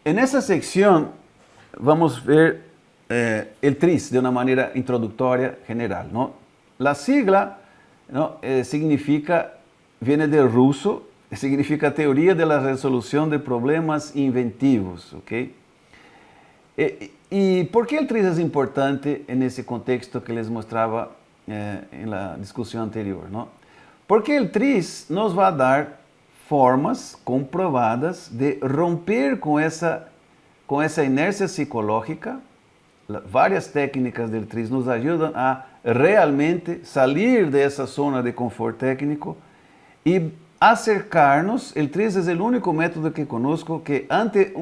en esa sección vamos a ver el TRIZ de una manera introductoria general, ¿no? La sigla, ¿no? Viene del ruso, significa Teoría de la Resolución de Problemas Inventivos, ¿ok? ¿Y por qué el TRIZ es importante en ese contexto que les mostraba en la discusión anterior, ¿no? Porque el TRIZ nos va a dar formas comprobadas de romper con esa inercia psicológica. Várias técnicas del TRIZ nos ajudam a realmente salir de esa zona de confort técnico y acercarnos. El TRIZ es el único método que conozco que ante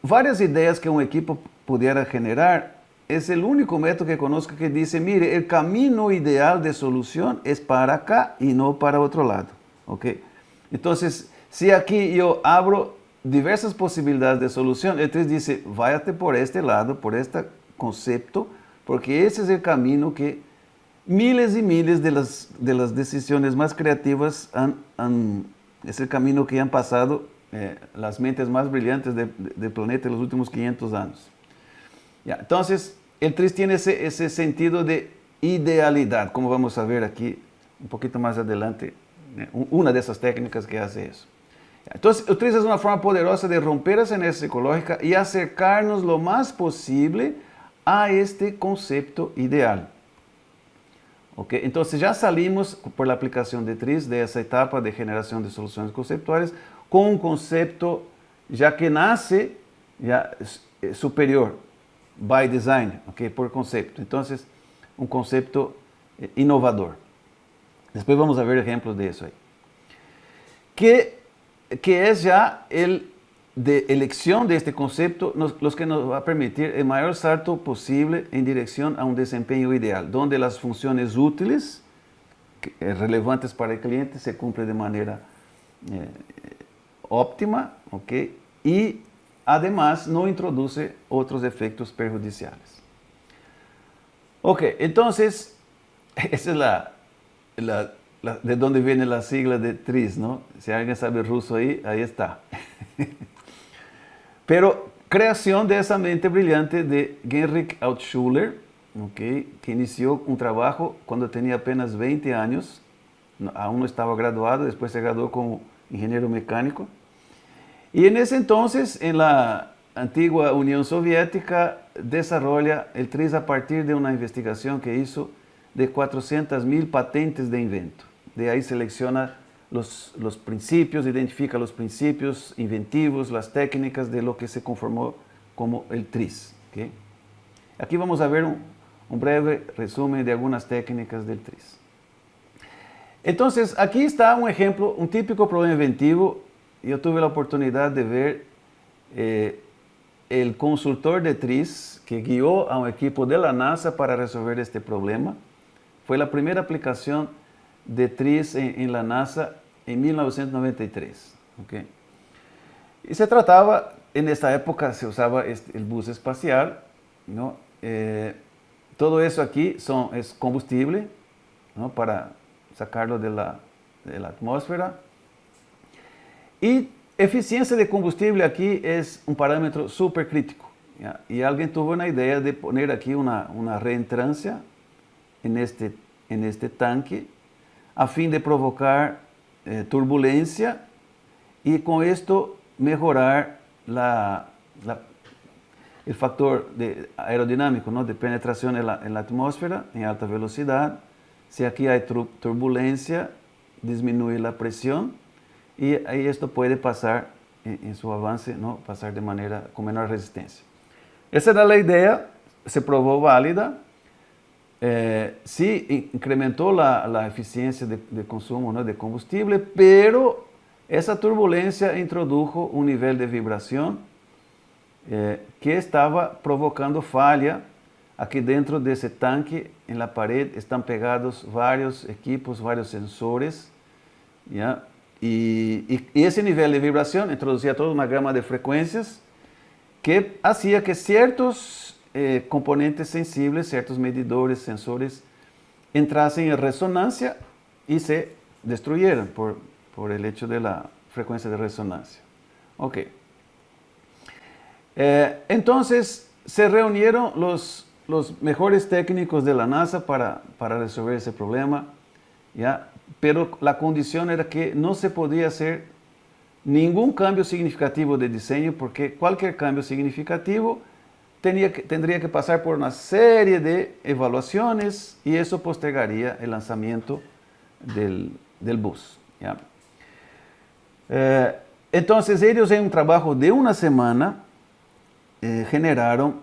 varias ideas que un equipo pudiera generar, es el único método que conozco que dice, mire, el camino ideal de solución es para acá y no para otro lado, ¿ok? Entonces, si aquí yo abro diversas posibilidades de solución, el TRIZ dice, váyate por este lado, por este concepto, porque ese es el camino que miles y miles de las decisiones más creativas es el camino que han pasado las mentes más brillantes del planeta en los últimos 500 años. Ya, entonces, el TRIZ tiene ese sentido de idealidad, como vamos a ver aquí un poquito más adelante, una de esas técnicas que hace eso. Entonces, el TRIZ es una forma poderosa de romper esa inercia psicológica y acercarnos lo más posible a este concepto ideal. Okay, entonces ya salimos por la aplicación de TRIZ de esa etapa de generación de soluciones conceptuales con un concepto ya que nace ya superior, by design, okay, por concepto. Entonces, un concepto inovador. Después vamos a ver ejemplos de eso ahí. Que es ya el de elección de este concepto, los que nos va a permitir el mayor salto posible en dirección a un desempeño ideal, donde las funciones útiles, relevantes para el cliente, se cumplen de manera óptima, ¿ok? Y además no introduce otros efectos perjudiciales. Ok, entonces, esa es de dónde viene la sigla de TRIZ, ¿no? Si alguien sabe ruso ahí está. Pero creación de esa mente brillante de Heinrich Altschuler, okay, que inició un trabajo cuando tenía apenas 20 años, aún no estaba graduado, después se graduó como ingeniero mecánico. Y en ese entonces, en la antigua Unión Soviética, desarrolla el TRIZ a partir de una investigación que hizo de 400.000 patentes de invento. De ahí selecciona los principios, identifica los principios inventivos, las técnicas de lo que se conformó como el TRIZ. ¿Okay? Aquí vamos a ver un breve resumen de algunas técnicas del TRIZ. Entonces, aquí está un ejemplo, un típico problema inventivo. Yo tuve la oportunidad de ver el consultor de TRIZ que guió a un equipo de la NASA para resolver este problema. Fue la primera aplicación de TRIZ en la NASA en 1993. ¿Okay? Y se trataba, en esta época se usaba el bus espacial, ¿no? Todo eso aquí es combustible, ¿no? Para sacarlo de la atmósfera. Y eficiencia de combustible aquí es un parámetro súper crítico. ¿Ya? Y alguien tuvo una idea de poner aquí una reentrancia en este tanque a fin de provocar turbulencia y con esto mejorar el factor aerodinámico, ¿no? De penetración en la atmósfera en alta velocidad. Si aquí hay turbulencia, disminuye la presión y ahí esto puede pasar en su avance, ¿no? Pasar con menor resistencia. Esa era la idea, se probó válida. Sí incrementó la eficiencia de consumo, ¿no? De combustible, pero esa turbulencia introdujo un nivel de vibración que estaba provocando falla. Aquí dentro de ese tanque, en la pared, están pegados varios equipos, varios sensores, ¿ya? Y ese nivel de vibración introducía toda una gama de frecuencias que hacía que ciertos componentes sensibles, ciertos medidores, sensores, entrasen en resonancia y se destruyeran por el hecho de la frecuencia de resonancia. Ok. Entonces se reunieron los mejores técnicos de la NASA para resolver ese problema, ¿ya? Pero la condición era que no se podía hacer ningún cambio significativo de diseño, porque cualquier cambio significativo tendría que pasar por una serie de evaluaciones y eso postergaría el lanzamiento del bus, ¿ya? Entonces ellos en un trabajo de una semana generaron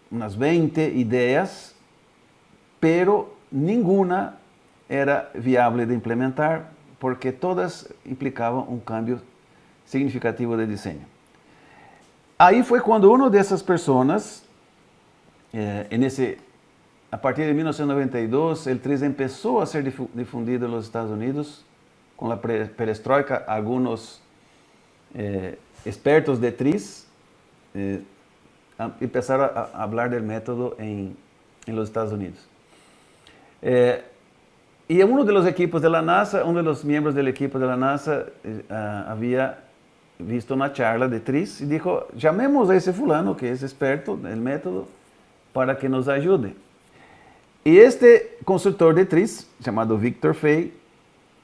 unas 20 ideas, pero ninguna era viable de implementar porque todas implicaban un cambio significativo de diseño. Ahí fue cuando una de esas personas, a partir de 1992, el TRIS empezó a ser difundido en los Estados Unidos. Con la perestroika, algunos expertos de TRIS empezaron a hablar del método en los Estados Unidos. Y uno de los equipos de la NASA, uno de los miembros del equipo de la NASA había visto una charla de TRIS y dijo, llamemos a ese fulano que es experto del método para que nos ayude. Y este consultor de TRIS, llamado Victor Fay,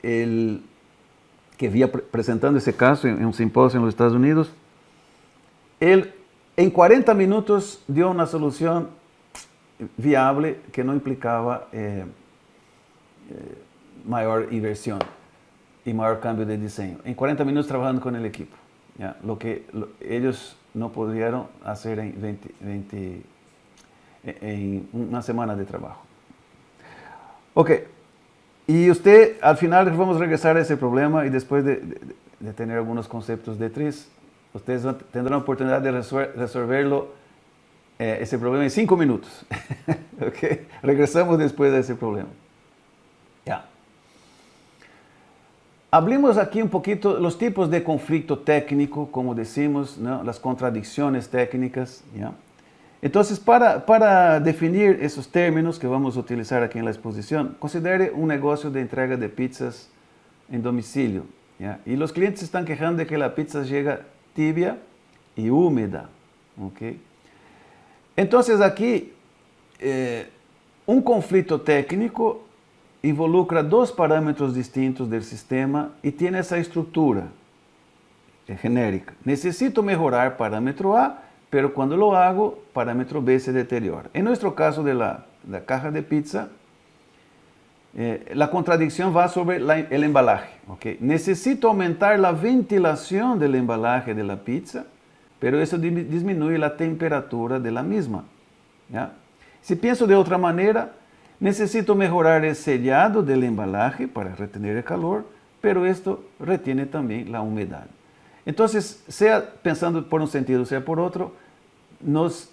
que vía presentando ese caso en un simposio en los Estados Unidos, él en 40 minutos dio una solución viable que no implicaba mayor inversión y mayor cambio de diseño. En 40 minutos trabajando con el equipo, ¿ya? Lo que ellos no pudieron hacer en una semana de trabajo. Ok, y usted, al final vamos a regresar a ese problema y después de tener algunos conceptos de TRIS, ustedes tendrán la oportunidad de resolverlo, ese problema en 5 minutos. Okay. Regresamos después de ese problema. Ya. Hablemos aquí un poquito los tipos de conflicto técnico, como decimos, ¿no? Las contradicciones técnicas, ¿ya? Entonces, para definir esos términos que vamos a utilizar aquí en la exposición, considere un negocio de entrega de pizzas en domicilio, ¿ya? Y los clientes están quejando de que la pizza llega tibia y húmeda, ¿ok? Entonces aquí, un conflicto técnico involucra dos parámetros distintos del sistema y tiene esa estructura genérica. Necesito mejorar parámetro A, pero cuando lo hago, parámetro B se deteriora. En nuestro caso de la caja de pizza, la contradicción va sobre el embalaje. ¿Okay? Necesito aumentar la ventilación del embalaje de la pizza, pero eso disminuye la temperatura de la misma, ¿ya? Si pienso de otra manera, necesito mejorar el sellado del embalaje para retener el calor, pero esto retiene también la humedad. Entonces, sea pensando por un sentido, sea por otro, nos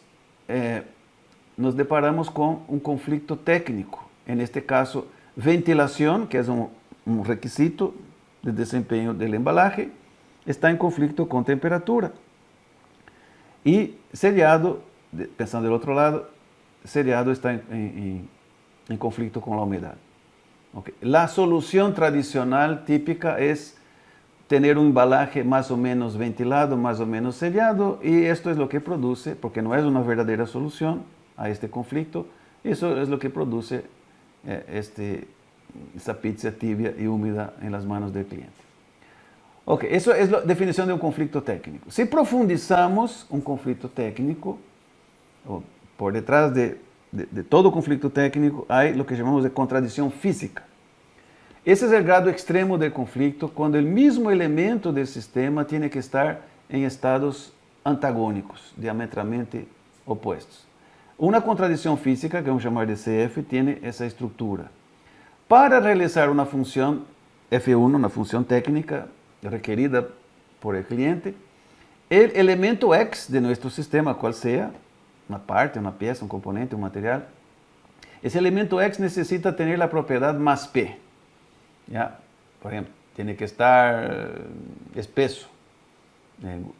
deparamos con un conflicto técnico. En este caso, ventilación, que es un requisito de desempeño del embalaje, está en conflicto con temperatura. Y sellado, pensando del otro lado, sellado está en conflicto con la humedad. Okay. La solución tradicional típica es tener un embalaje más o menos ventilado, más o menos sellado, y esto es lo que produce, porque no es una verdadera solución a este conflicto, eso es lo que produce esa pizza tibia y húmeda en las manos del cliente. Ok, eso es la definición de un conflicto técnico. Si profundizamos un conflicto técnico, por detrás de todo conflicto técnico hay lo que llamamos de contradicción física. Ese es el grado extremo del conflicto cuando el mismo elemento del sistema tiene que estar en estados antagónicos, diametralmente opuestos. Una contradicción física, que vamos a llamar de CF, tiene esa estructura. Para realizar una función F1, una función técnica requerida por el cliente, el elemento X de nuestro sistema, cual sea, una parte, una pieza, un componente, un material, ese elemento X necesita tener la propiedad más P. ¿Ya? Por ejemplo, tiene que estar espeso,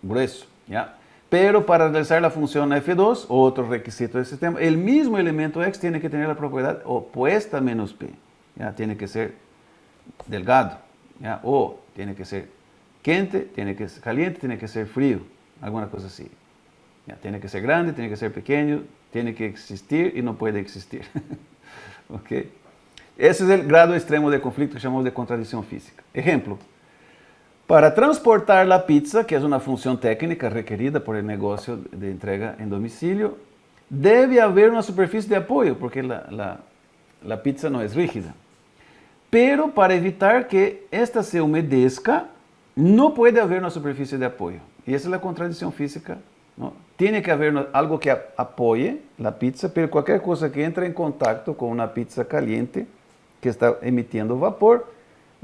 grueso, ¿ya? Pero para realizar la función F2, otro requisito del sistema, el mismo elemento X tiene que tener la propiedad opuesta a menos P. ¿Ya? Tiene que ser delgado, ¿ya? O tiene que ser caliente, tiene que ser frío, alguna cosa así. Ya, tiene que ser grande, tiene que ser pequeño, tiene que existir y no puede existir. ¿Ok? Ese es el grado extremo de conflicto que llamamos de contradicción física. Ejemplo, para transportar la pizza, que es una función técnica requerida por el negocio de entrega en domicilio, debe haber una superficie de apoyo, porque la pizza no es rígida. Pero para evitar que esta se humedezca, no puede haber una superficie de apoyo. Y esa es la contradicción física, ¿no? Tiene que haber algo que apoye la pizza, pero cualquier cosa que entre en contacto con una pizza caliente que está emitiendo vapor,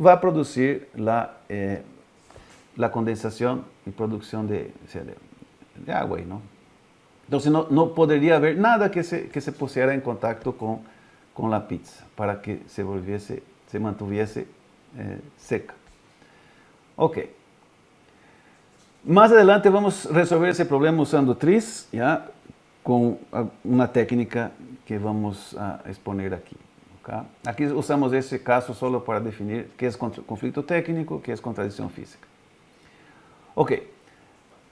va a producir la condensación y producción de agua, ¿no? Entonces no podría haber nada que se pusiera en contacto con la pizza para que se mantuviese seca. Ok. Más adelante vamos a resolver ese problema usando tris, ¿ya? Con una técnica que vamos a exponer aquí. ¿Okay? Aquí usamos ese caso solo para definir qué es conflicto técnico, qué es contradicción física. Ok.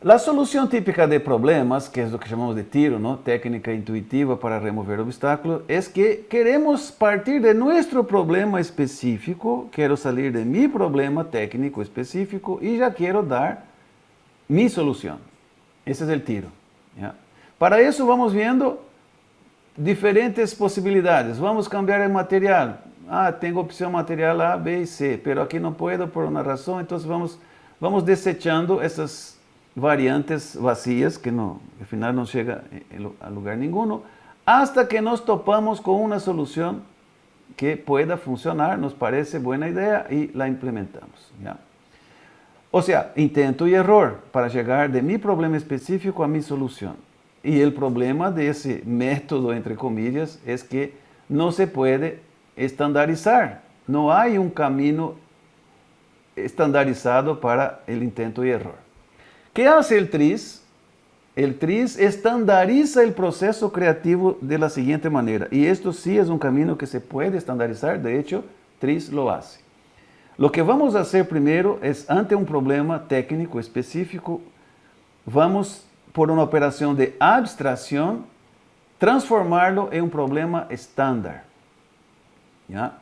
La solución típica de problemas, que es lo que llamamos de tiro, ¿no? Técnica intuitiva para remover obstáculos, es que queremos partir de nuestro problema específico, quiero salir de mi problema técnico específico y ya quiero dar mi solución. Ese es el tiro. ¿Ya? Para eso vamos viendo diferentes posibilidades. Vamos a cambiar el material. Tengo opción material A, B y C, pero aquí no puedo por una razón, entonces vamos desechando esas variantes vacías que al final no llega a lugar ninguno, hasta que nos topamos con una solución que pueda funcionar, nos parece buena idea y la implementamos. ¿Ya? O sea, intento y error para llegar de mi problema específico a mi solución. Y el problema de ese método, entre comillas, es que no se puede estandarizar. No hay un camino estandarizado para el intento y error. ¿Qué hace el tris? El tris estandariza el proceso creativo de la siguiente manera. Y esto sí es un camino que se puede estandarizar. De hecho, tris lo hace. Lo que vamos a hacer primero es, ante un problema técnico específico, vamos por una operación de abstracción, transformarlo en un problema estándar. ¿Ya?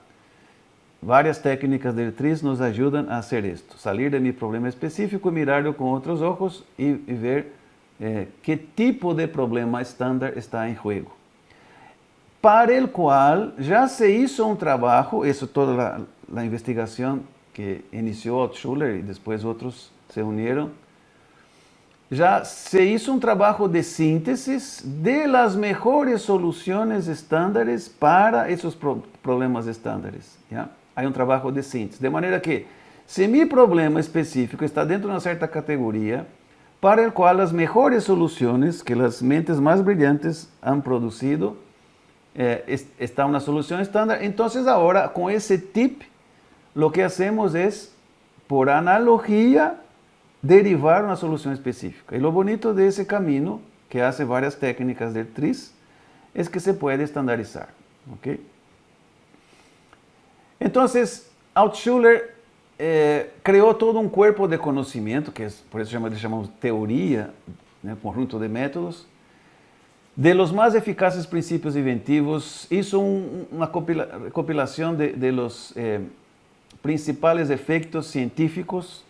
Varias técnicas del tris nos ayudan a hacer esto. Salir de mi problema específico y mirarlo con otros ojos y ver qué tipo de problema estándar está en juego. Para el cual ya se hizo un trabajo, eso toda la investigación que inició Altshuler y después otros se unieron, ya se hizo un trabajo de síntesis de las mejores soluciones estándares para esos problemas estándares. ¿Ya? Hay un trabajo de síntesis, de manera que si mi problema específico está dentro de una cierta categoría, para el cual las mejores soluciones que las mentes más brillantes han producido, está una solución estándar, entonces ahora con ese tip, lo que hacemos es, por analogía, derivar una solución específica. Y lo bonito de ese camino, que hace varias técnicas del tris, es que se puede estandarizar. ¿Okay? Entonces, Altshuler creó todo un cuerpo de conocimiento, que es, por eso le llamamos teoría, ¿no? Conjunto de métodos, de los más eficaces principios inventivos, hizo una compilación de los principales efectos científicos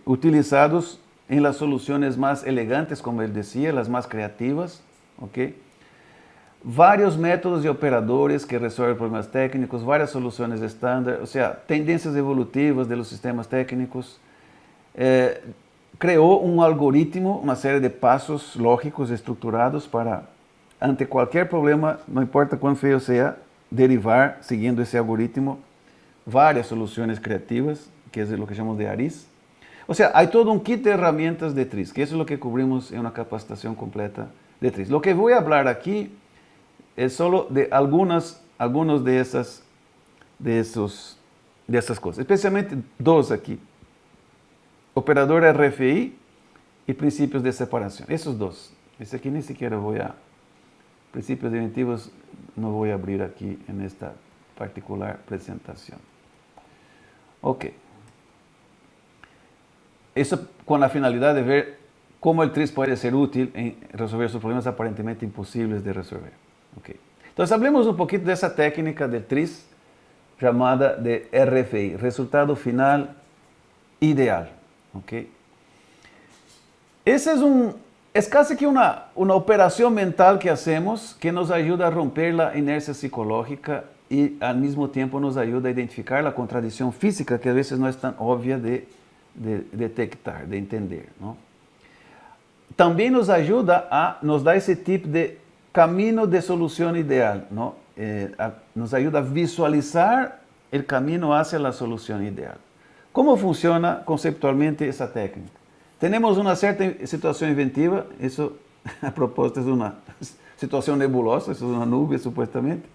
utilizados en las soluciones más elegantes, como él decía, las más creativas, ¿ok? Varios métodos y operadores que resuelven problemas técnicos, varias soluciones estándar, o sea, tendencias evolutivas de los sistemas técnicos. Creó un algoritmo, una serie de pasos lógicos estructurados para, ante cualquier problema, no importa cuán feo sea, derivar, siguiendo ese algoritmo, varias soluciones creativas, que es lo que llamamos de ARIS. O sea, hay todo un kit de herramientas de tris, que eso es lo que cubrimos en una capacitación completa de tris. Lo que voy a hablar aquí es solo de algunos de esas cosas, especialmente dos aquí. Operador RFI y principios de separación. Esos dos. Ese aquí ni siquiera principios inventivos no voy a abrir aquí en esta particular presentación. Ok. Eso con la finalidad de ver cómo el tris puede ser útil en resolver sus problemas aparentemente imposibles de resolver. Okay. Entonces, hablemos un poquito de esa técnica del tris llamada de RFI, resultado final ideal. Okay. Ese es casi que una operación mental que hacemos que nos ayuda a romper la inercia psicológica y al mismo tiempo nos ayuda a identificar la contradicción física que a veces no es tan obvia de detectar, de entender, ¿no? También nos ayuda nos da ese tip de camino de solución ideal, ¿no? Nos ayuda a visualizar el camino hacia la solución ideal. ¿Cómo funciona conceptualmente esa técnica? Tenemos una cierta situación inventiva, eso a propósito es una situación nebulosa, eso es una nube supuestamente.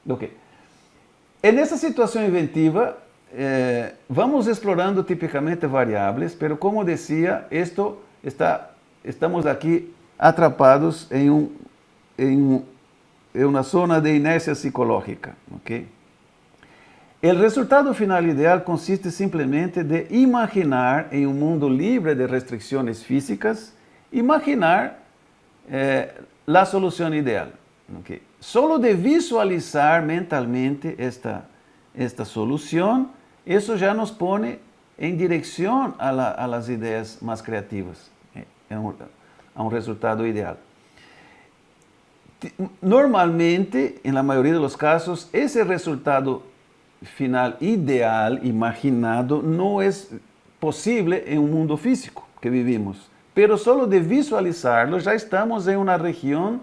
Okay. En esa situación inventiva, vamos explorando típicamente variables, pero como decía, estamos aquí atrapados en una zona de inercia psicológica. ¿Okay? El resultado final ideal consiste simplemente de imaginar en un mundo libre de restricciones físicas, imaginar la solución ideal. ¿Okay? Solo de visualizar mentalmente esta solución, eso ya nos pone en dirección a las ideas más creativas, a un resultado ideal. Normalmente, en la mayoría de los casos, ese resultado final ideal, imaginado, no es posible en un mundo físico que vivimos. Pero solo de visualizarlo ya estamos en una región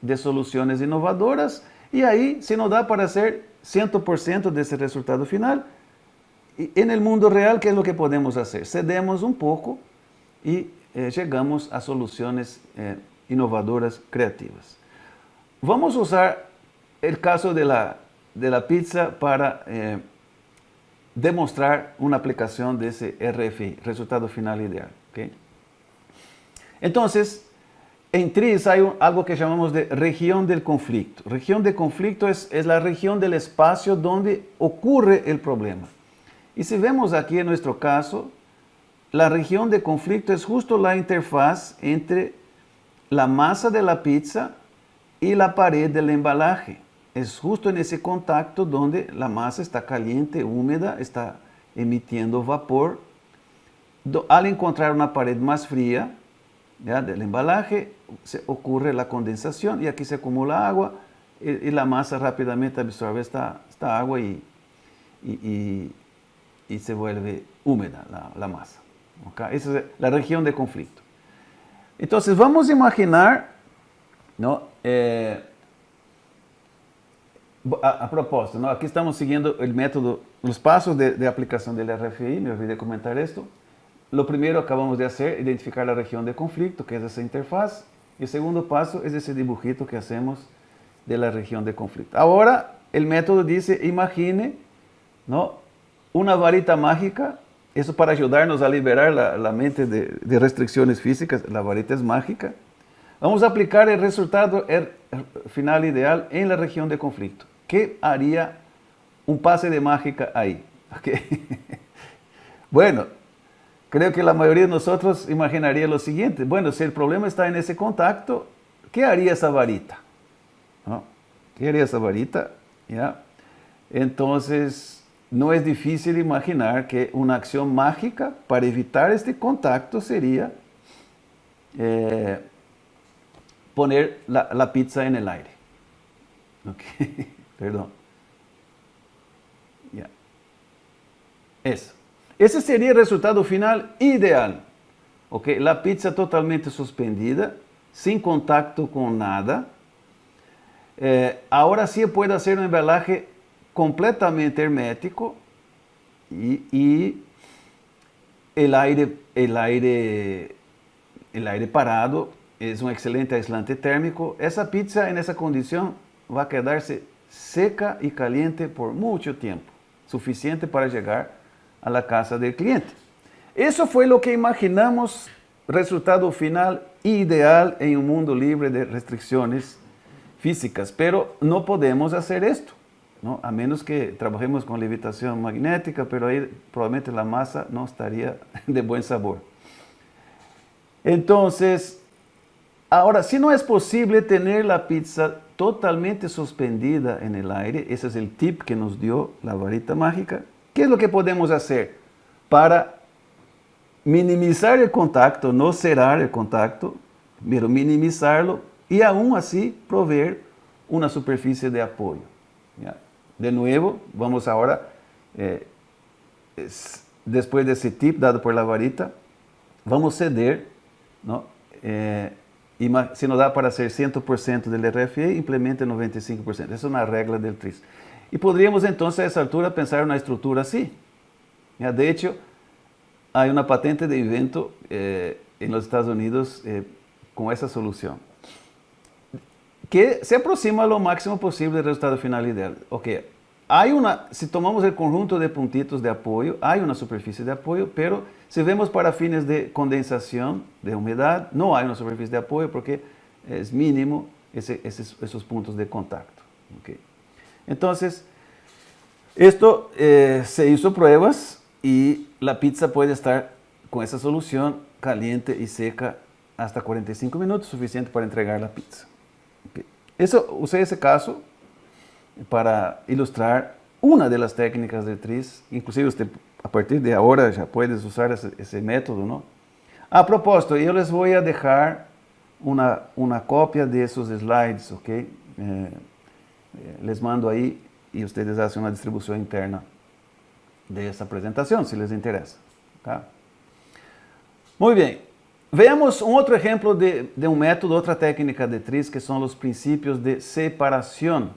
de soluciones inovadoras y ahí se nos da para hacer 100% de ese resultado final. Y en el mundo real, ¿qué es lo que podemos hacer? Cedemos un poco y llegamos a soluciones inovadoras, creativas. Vamos a usar el caso de la pizza para demostrar una aplicación de ese RFI, resultado final ideal. ¿Okay? Entonces, en TRIZ hay algo que llamamos de región del conflicto. Región de conflicto es la región del espacio donde ocurre el problema. Y si vemos aquí en nuestro caso, la región de conflicto es justo la interfaz entre la masa de la pizza y la pared del embalaje. Es justo en ese contacto donde la masa está caliente, húmeda, está emitiendo vapor. Al encontrar una pared más fría, ¿ya?, del embalaje, ocurre la condensación y aquí se acumula agua y la masa rápidamente absorbe esta agua y se vuelve húmeda la masa. ¿Okay? Esa es la región de conflicto. Entonces vamos a imaginar, ¿no? A propósito, ¿no? Aquí estamos siguiendo el método, los pasos de aplicación del RFI, me olvidé comentar esto. Lo primero acabamos de hacer, identificar la región de conflicto, que es esa interfaz. Y el segundo paso es ese dibujito que hacemos de la región de conflicto. Ahora, el método dice, imagine, ¿no?, una varita mágica, eso para ayudarnos a liberar la mente de restricciones físicas, la varita es mágica. Vamos a aplicar el resultado final ideal en la región de conflicto. ¿Qué haría un pase de mágica ahí? Okay. Bueno, creo que la mayoría de nosotros imaginaría lo siguiente. Bueno, si el problema está en ese contacto, ¿qué haría esa varita? ¿No? ¿Qué haría esa varita? ¿Ya? Entonces, no es difícil imaginar que una acción mágica para evitar este contacto sería poner la pizza en el aire. Okay. Perdón. Ya. Eso. Ese sería el resultado final ideal. Okay. La pizza totalmente suspendida, sin contacto con nada. Ahora sí puede hacer un embalaje completamente hermético y el aire parado es un excelente aislante térmico. Esa pizza en esa condición va a quedarse seca y caliente por mucho tiempo, suficiente para llegar a la casa del cliente. Eso fue lo que imaginamos, resultado final ideal en un mundo libre de restricciones físicas, pero no podemos hacer esto, ¿no? A menos que trabajemos con levitación magnética, pero ahí probablemente la masa no estaría de buen sabor. Entonces, ahora, si no es posible tener la pizza totalmente suspendida en el aire, ese es el tip que nos dio la varita mágica, ¿qué es lo que podemos hacer para minimizar el contacto, no cerrar el contacto, pero minimizarlo y aún así proveer una superficie de apoyo? ¿Ya? De nuevo, vamos ahora, después de ese tip dado por la varita, vamos a ceder, ¿no? Y si no dá para hacer 100% del RFE, implemente 95%. Esa es una regla del TRIZ. Y podríamos entonces a esa altura pensar en una estructura así. ¿Ya? De hecho, hay una patente de invento en los Estados Unidos con esa solución, que se aproxima lo máximo posible del resultado final ideal. Ok, si tomamos el conjunto de puntitos de apoyo, hay una superficie de apoyo, pero si vemos para fines de condensación, de humedad, no hay una superficie de apoyo porque es mínimo esos puntos de contacto. Okay. Entonces, esto se hizo pruebas y la pizza puede estar con esa solución caliente y seca hasta 45 minutos, suficiente para entregar la pizza. Okay. Usé ese caso para ilustrar una de las técnicas de TRIZ. Inclusive usted a partir de ahora ya puedes usar ese método, ¿no? A propósito, yo les voy a dejar una copia de esos slides, ¿ok? Les mando ahí y ustedes hacen una distribución interna de esa presentación, si les interesa. ¿Okay? Muy bien. Veamos un otro ejemplo de un método, otra técnica de TRIZ, que son los principios de separación.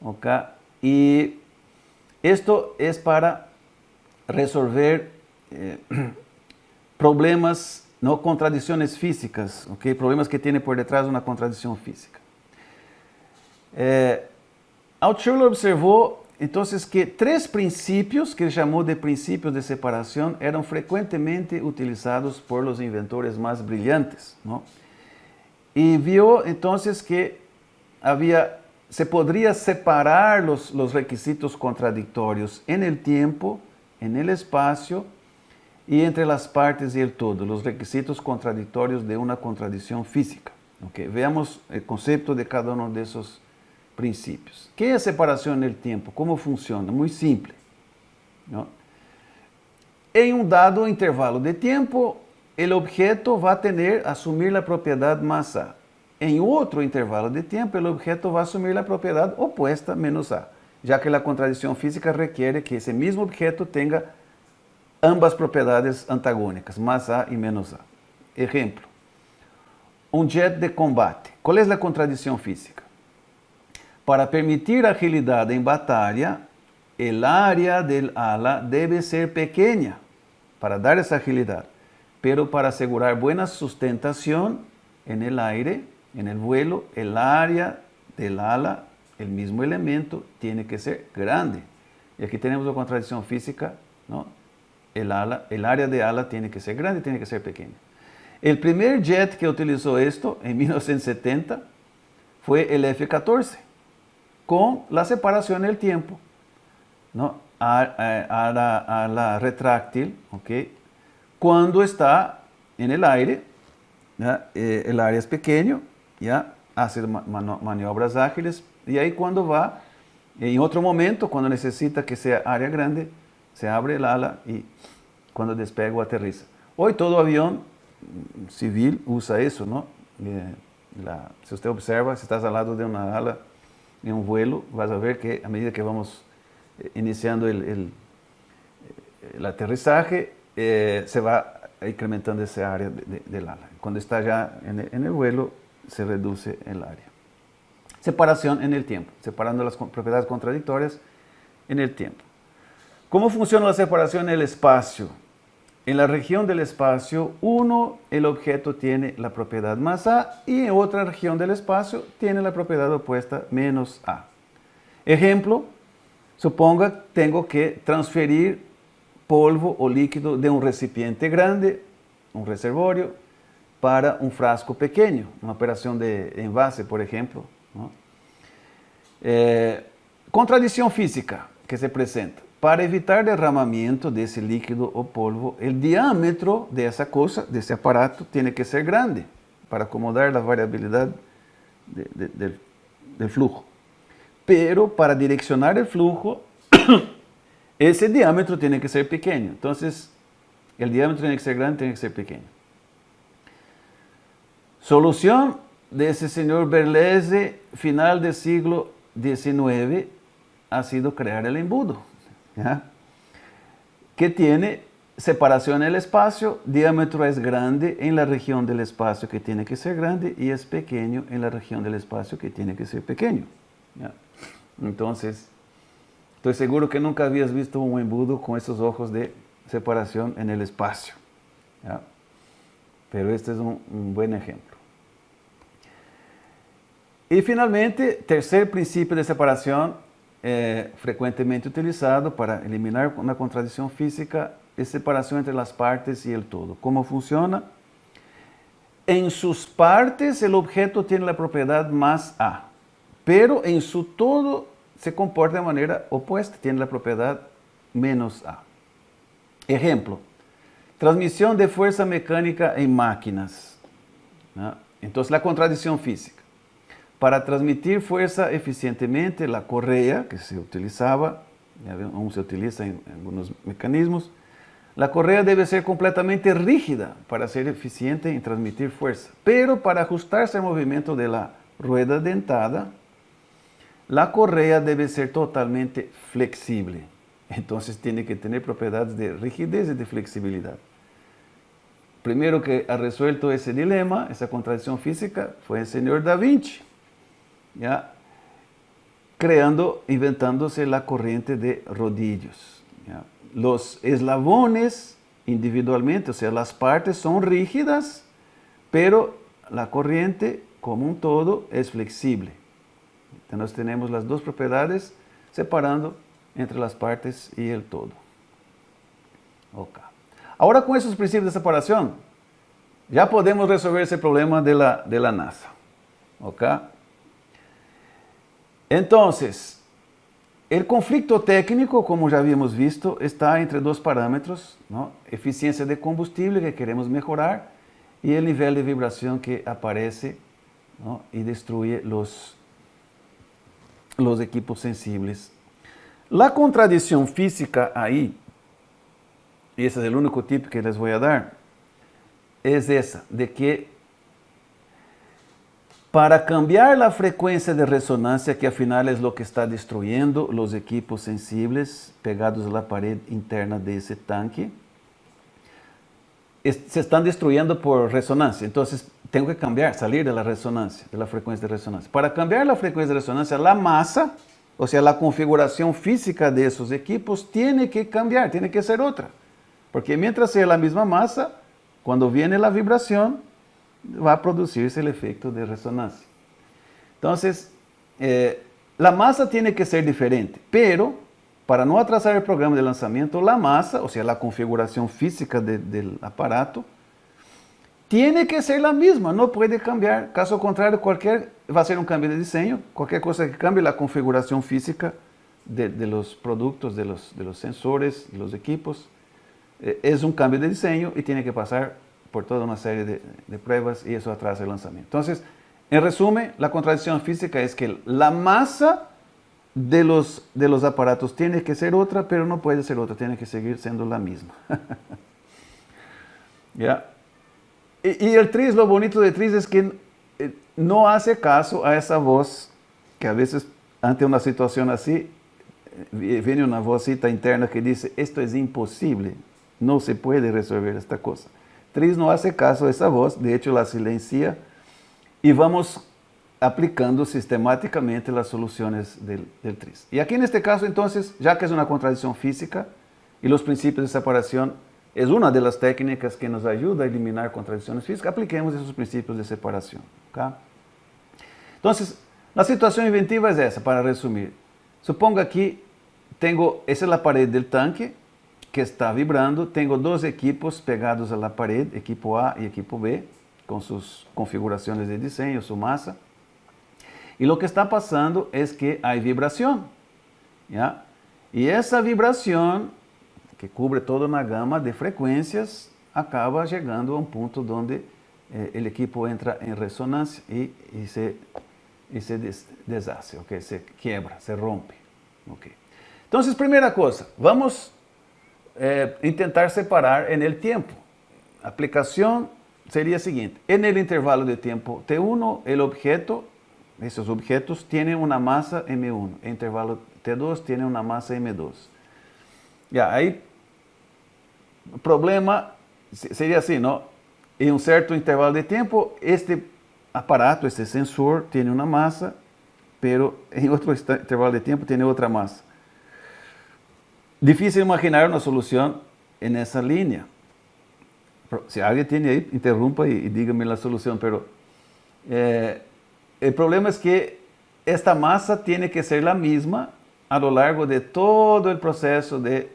¿Okay? Y esto es para resolver problemas, no contradicciones físicas, ¿okay? Problemas que tienen por detrás una contradicción física. Altshuler observó entonces que 3 principios, que él llamó de principios de separación, eran frecuentemente utilizados por los inventores más brillantes, ¿no? Y vio entonces que se podría separar los requisitos contradictorios en el tiempo, en el espacio y entre las partes y el todo, los requisitos contradictorios de una contradicción física. Okay. Veamos el concepto de cada uno de esos principios. ¿Qué es separación en el tiempo? ¿Cómo funciona? Muy simple, ¿no? En un dado intervalo de tiempo, el objeto va a asumir la propiedad más A. En otro intervalo de tiempo, el objeto va a asumir la propiedad opuesta menos A, ya que la contradicción física requiere que ese mismo objeto tenga ambas propiedades antagónicas, más A y menos A. Ejemplo, un jet de combate. ¿Cuál es la contradicción física? Para permitir agilidad en batalla, el área del ala debe ser pequeña para dar esa agilidad, pero para asegurar buena sustentación en el aire, en el vuelo, el área del ala, el mismo elemento, tiene que ser grande. Y aquí tenemos la contradicción física, ¿no? El área de ala tiene que ser grande, tiene que ser pequeña. El primer jet que utilizó esto en 1970 fue el F-14, con la separación en el tiempo, ¿no? A la retráctil, ¿okay? Cuando está en el aire, ¿ya? El área es pequeño, ya hace maniobras ágiles, y ahí cuando va, en otro momento, cuando necesita que sea área grande, se abre el ala y cuando despega o aterriza. Hoy todo avión civil usa eso, ¿no? Si usted observa, si estás al lado de una ala en un vuelo, vas a ver que a medida que vamos iniciando el aterrizaje, se va incrementando esa área del ala. Cuando está ya en el vuelo, se reduce el área. Separación en el tiempo, separando las propiedades contradictorias en el tiempo. ¿Cómo funciona la separación en el espacio? En la región del espacio, el objeto tiene la propiedad más A y en otra región del espacio tiene la propiedad opuesta menos A. Ejemplo, suponga tengo que transferir polvo o líquido de un recipiente grande, un reservorio, para un frasco pequeño, una operación de envase, por ejemplo, ¿no? Contradicción física que se presenta. para evitar derramamiento de ese líquido o polvo, el diámetro de esa cosa, de ese aparato, tiene que ser grande para acomodar la variabilidad del flujo. Pero para direccionar el flujo, ese diámetro tiene que ser pequeño. Entonces, el diámetro tiene que ser grande, tiene que ser pequeño. Solución de ese señor Berlese, final del siglo XIX, ha sido crear el embudo, ¿ya? Que tiene separación en el espacio, diámetro es grande en la región del espacio que tiene que ser grande y es pequeño en la región del espacio que tiene que ser pequeño, ¿ya? Entonces, estoy seguro que nunca habías visto un embudo con esos ojos de separación en el espacio, ¿ya? Pero este es un buen ejemplo. Y finalmente, tercer principio de separación, frecuentemente utilizado para eliminar una contradicción física, es separación entre las partes y el todo. ¿Cómo funciona? En sus partes el objeto tiene la propiedad más A, pero en su todo se comporta de manera opuesta, tiene la propiedad menos A. Ejemplo, transmisión de fuerza mecánica en máquinas, ¿no? Entonces, la contradicción física. Para transmitir fuerza eficientemente, la correa que se utilizaba, aún se utiliza en algunos mecanismos, la correa debe ser completamente rígida para ser eficiente en transmitir fuerza. Pero para ajustarse al movimiento de la rueda dentada, la correa debe ser totalmente flexible. Entonces tiene que tener propiedades de rigidez y de flexibilidad. Primero que ha resuelto ese dilema, esa contradicción física, fue el señor Da Vinci, ¿ya? Inventándose la corriente de rodillos, ¿ya? Los eslabones individualmente, o sea, las partes son rígidas, pero la corriente como un todo es flexible. Entonces tenemos las dos propiedades separando entre las partes y el todo. Okay. Ahora con esos principios de separación, ya podemos resolver ese problema de la NASA. Okay. Entonces, el conflicto técnico, como ya habíamos visto, está entre dos parámetros, ¿no? Eficiencia de combustible que queremos mejorar y el nivel de vibración que aparece, ¿no? Y destruye los equipos sensibles. La contradicción física ahí, y ese es el único tip que les voy a dar, es esa, de que para cambiar la frecuencia de resonancia, que al final es lo que está destruyendo los equipos sensibles pegados a la pared interna de ese tanque, se están destruyendo por resonancia. Entonces, tengo que cambiar, salir de la resonancia, de la frecuencia de resonancia. Para cambiar la frecuencia de resonancia, la masa, o sea, la configuración física de esos equipos, tiene que cambiar, tiene que ser otra. Porque mientras sea la misma masa, cuando viene la vibración, va a producirse el efecto de resonancia. Entonces, la masa tiene que ser diferente, pero para no atrasar el programa de lanzamiento, la masa, o sea, la configuración física del aparato, tiene que ser la misma, no puede cambiar. Caso contrario, va a ser un cambio de diseño, cualquier cosa que cambie la configuración física de los productos, de los sensores, de los equipos, es un cambio de diseño y tiene que pasar por toda una serie de pruebas y eso atrasa el lanzamiento. Entonces, en resumen, la contradicción física es que la masa de los aparatos tiene que ser otra, pero no puede ser otra, tiene que seguir siendo la misma. ¿Ya? Y el TRIZ, lo bonito de TRIZ es que no hace caso a esa voz que a veces ante una situación así viene una vocita interna que dice, esto es imposible, no se puede resolver esta cosa. TRIZ no hace caso a esa voz, de hecho la silencia y vamos aplicando sistemáticamente las soluciones del TRIZ. Y aquí en este caso entonces, ya que es una contradicción física y los principios de separación es una de las técnicas que nos ayuda a eliminar contradicciones físicas, apliquemos esos principios de separación. ¿Okay? Entonces, la situación inventiva es esa, para resumir. Suponga aquí, esa es la pared del tanque que está vibrando, tengo dos equipos pegados a la pared, equipo A y equipo B, con sus configuraciones de diseño, su masa. Y lo que está pasando es que hay vibración, ¿ya? Y esa vibración, que cubre toda una gama de frecuencias, acaba llegando a un punto donde el equipo entra en resonancia y se deshace, ¿okay? Se quiebra, se rompe. ¿Okay? Entonces, primera cosa, vamos a intentar separar en el tiempo. Aplicación sería la siguiente: en el intervalo de tiempo T1, el objeto, esos objetos tienen una masa M1, el intervalo T2 tiene una masa M2. Ya, ahí el problema sería así, ¿no? En un cierto intervalo de tiempo, este aparato, este sensor, tiene una masa, pero en otro intervalo de tiempo tiene otra masa. Difícil imaginar una solución en esa línea. Si alguien tiene ahí, interrumpa y dígame la solución, pero el problema es que esta masa tiene que ser la misma a lo largo de todo el proceso de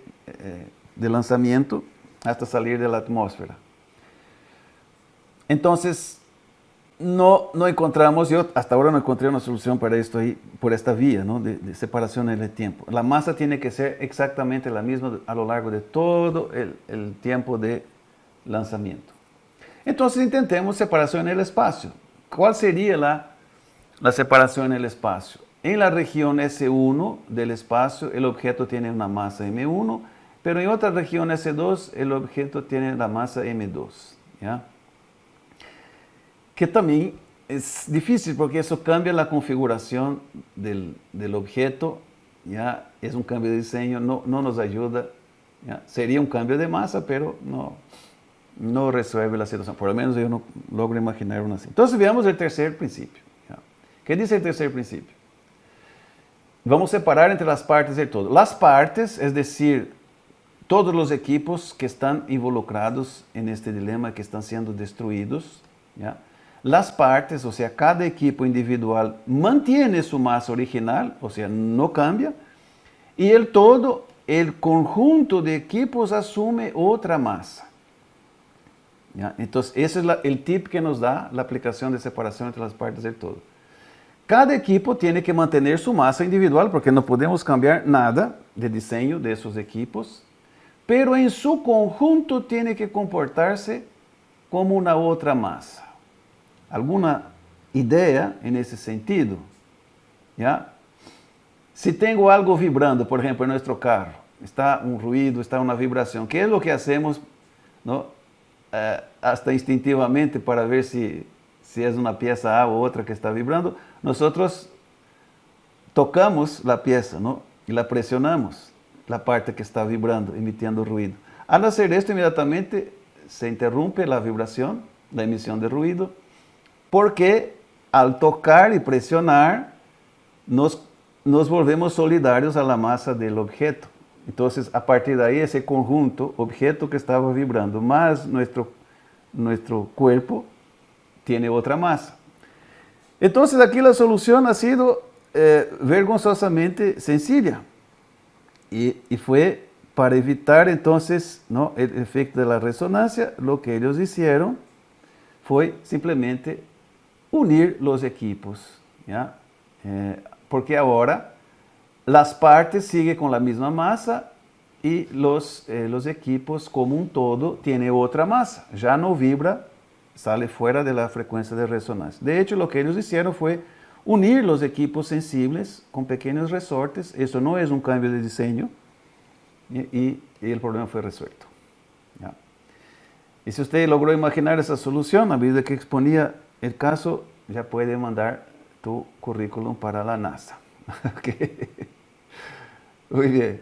lanzamiento hasta salir de la atmósfera. Entonces, no encontramos, yo hasta ahora no encontré una solución para esto ahí, por esta vía, ¿no? de separación en el tiempo. La masa tiene que ser exactamente la misma a lo largo de todo el tiempo de lanzamiento. Entonces intentemos separación en el espacio. ¿Cuál sería la separación en el espacio? En la región S1 del espacio, el objeto tiene una masa M1, pero en otra región S2, el objeto tiene la masa M2. ¿Ya? Que también es difícil porque eso cambia la configuración del objeto, ¿ya? Es un cambio de diseño, no nos ayuda, ¿ya? Sería un cambio de masa, pero no resuelve la situación, por lo menos yo no logro imaginar una así. Entonces veamos el tercer principio. ¿Ya? ¿Qué dice el tercer principio? Vamos a separar entre las partes del todo. Las partes, es decir, todos los equipos que están involucrados en este dilema, que están siendo destruidos, ¿ya? Las partes, o sea, cada equipo individual mantiene su masa original, o sea, no cambia, y el todo, el conjunto de equipos asume otra masa. ¿Ya? Entonces, ese es el tip que nos da la aplicación de separación entre las partes del todo. Cada equipo tiene que mantener su masa individual, porque no podemos cambiar nada de diseño de esos equipos, pero en su conjunto tiene que comportarse como una otra masa. ¿Alguna idea en ese sentido? ¿Ya? Si tengo algo vibrando, por ejemplo, en nuestro carro, está un ruido, está una vibración, ¿qué es lo que hacemos, ¿no? Hasta instintivamente para ver si es una pieza A o otra que está vibrando? Nosotros tocamos la pieza, ¿no? Y la presionamos, la parte que está vibrando, emitiendo ruido. Al hacer esto, inmediatamente se interrumpe la vibración, la emisión de ruido, porque al tocar y presionar nos volvemos solidarios a la masa del objeto. Entonces, a partir de ahí, ese conjunto, objeto que estaba vibrando, más nuestro cuerpo, tiene otra masa. Entonces, aquí la solución ha sido vergonzosamente sencilla. Y fue para evitar entonces, ¿no?, el efecto de la resonancia. Lo que ellos hicieron fue simplemente unir los equipos, ¿ya? Porque ahora las partes siguen con la misma masa y los equipos como un todo tienen otra masa, ya no vibra, sale fuera de la frecuencia de resonancia. De hecho, lo que ellos hicieron fue unir los equipos sensibles con pequeños resortes. Eso no es un cambio de diseño, y el problema fue resuelto. ¿Ya? Y si usted logró imaginar esa solución a medida que exponía el caso, ya puede mandar tu currículum para la NASA. Okay. Muy bien.